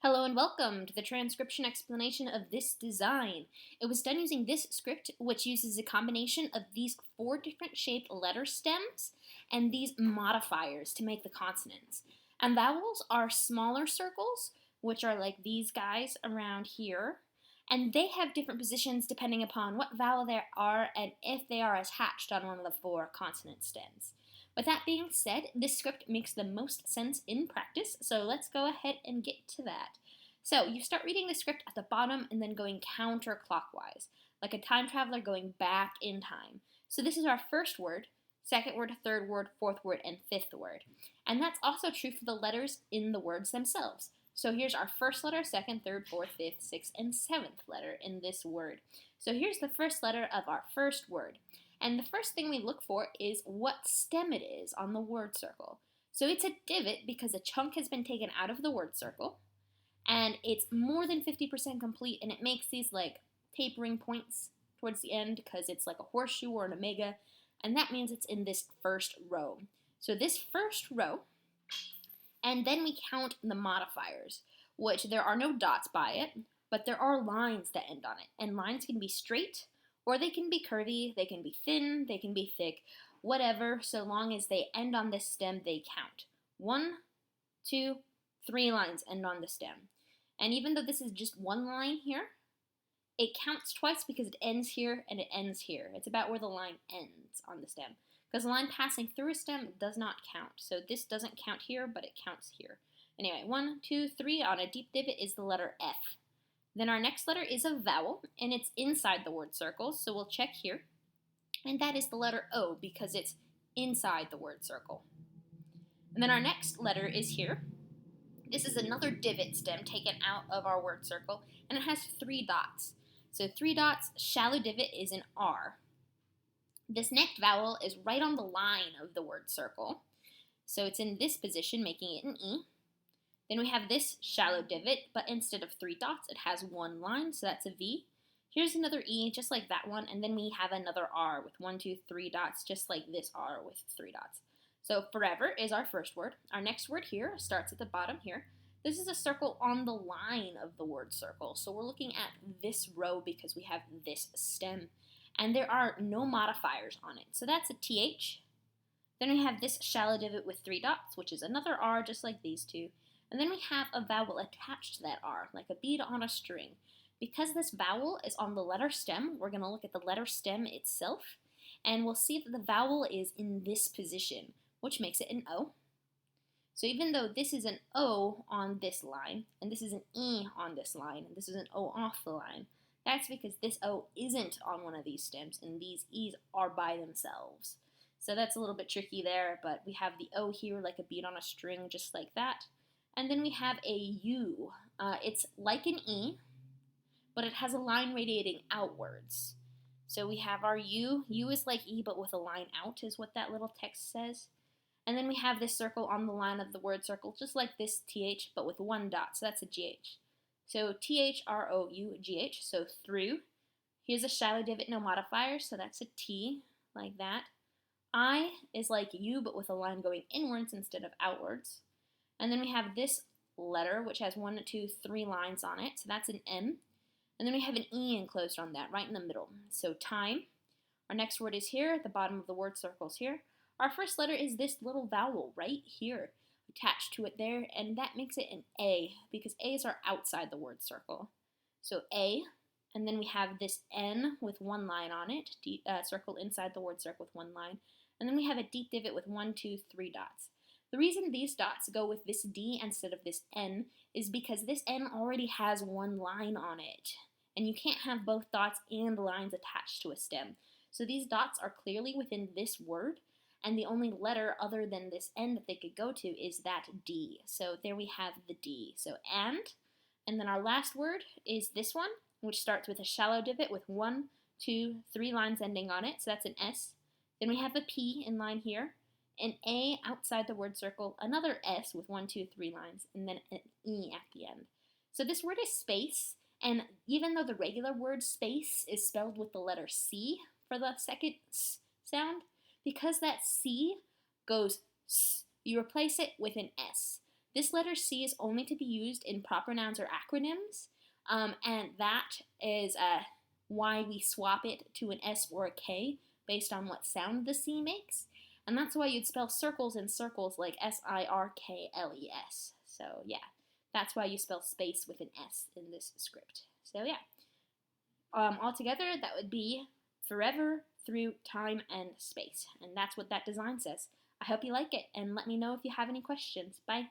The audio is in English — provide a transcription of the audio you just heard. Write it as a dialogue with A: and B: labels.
A: Hello and welcome to the transcription explanation of this design. It was done using this script, which uses a combination of these four different shaped letter stems and these modifiers to make the consonants. And vowels are smaller circles, which are like these guys around here, and they have different positions depending upon what vowel they are and if they are attached on one of the four consonant stems. With that being said, this script makes the most sense in practice, so let's go ahead and get to that. So you start reading the script at the bottom and then going counterclockwise, like a time traveler going back in time. So this is our first word, second word, third word, fourth word, and fifth word. And that's also true for the letters in the words themselves. So here's our first letter, second, third, fourth, fifth, sixth, and seventh letter in this word. So here's the first letter of our first word. And the first thing we look for is what stem it is on the word circle. So it's a divot because a chunk has been taken out of the word circle, and it's more than 50% complete, and it makes these like tapering points towards the end because it's like a horseshoe or an omega, and that means it's in this first row. So this first row, and then we count the modifiers, which there are no dots by it, but there are lines that end on it, and lines can be straight, or they can be curvy, they can be thin, they can be thick, whatever, so long as they end on this stem, they count. 1, 2, 3 lines end on the stem. And even though this is just one line here, it counts twice because it ends here and it ends here. It's about where the line ends on the stem. Because a line passing through a stem does not count. So this doesn't count here, but it counts here. Anyway, 1, 2, 3 on a deep divot is the letter F. Then our next letter is a vowel, and it's inside the word circle, so we'll check here. And that is the letter O because it's inside the word circle. And then our next letter is here. This is another divot stem taken out of our word circle, and it has 3 dots. So 3 dots, shallow divot is an R. This next vowel is right on the line of the word circle. So it's in this position, making it an E. Then we have this shallow divot, but instead of 3 dots, it has 1 line, so that's a V. Here's another E, just like that one, and then we have another R with 1, 2, 3 dots, just like this R with 3 dots. So forever is our first word. Our next word here starts at the bottom here. This is a circle on the line of the word circle, so we're looking at this row because we have this stem. And there are no modifiers on it, so that's a TH. Then we have this shallow divot with 3 dots, which is another R, just like these two. And then we have a vowel attached to that R, like a bead on a string. Because this vowel is on the letter stem, we're going to look at the letter stem itself, and we'll see that the vowel is in this position, which makes it an O. So even though this is an O on this line, and this is an E on this line, and this is an O off the line, that's because this O isn't on one of these stems, and these E's are by themselves. So that's a little bit tricky there, but we have the O here like a bead on a string, just like that. And then we have a U. It's like an E, but it has a line radiating outwards. So we have our U. U is like E, but with a line out is what that little text says. And then we have this circle on the line of the word circle, just like this TH, but with 1 dot, so that's a GH. So THROUGH, so through. Here's a shallow divot, no modifier, so that's a T, like that. I is like U, but with a line going inwards instead of outwards. And then we have this letter, which has 1, 2, 3 lines on it, so that's an M. And then we have an E enclosed on that, right in the middle. So time. Our next word is here, at the bottom of the word circles here. Our first letter is this little vowel right here, attached to it there, and that makes it an A, because A's are outside the word circle. So A, and then we have this N with 1 line on it, circled inside the word circle with 1 line. And then we have a deep divot with 1, 2, 3 dots. The reason these dots go with this D instead of this N is because this N already has 1 line on it, and you can't have both dots and lines attached to a stem. So these dots are clearly within this word, and the only letter other than this N that they could go to is that D. So there we have the D. So and then our last word is this one, which starts with a shallow divot with 1, 2, 3 lines ending on it, so that's an S. Then we have a P in line here, an A outside the word circle, another S with 1, 2, 3 lines, and then an E at the end. So this word is space, and even though the regular word space is spelled with the letter C for the second S sound, because that C goes S, you replace it with an S. This letter C is only to be used in proper nouns or acronyms, and that is why we swap it to an S or a K based on what sound the C makes. And that's why you'd spell circles in circles like Cirkles. So yeah, that's why you spell space with an S in this script. So yeah, altogether that would be forever through time and space. And that's what that design says. I hope you like it, and let me know if you have any questions. Bye.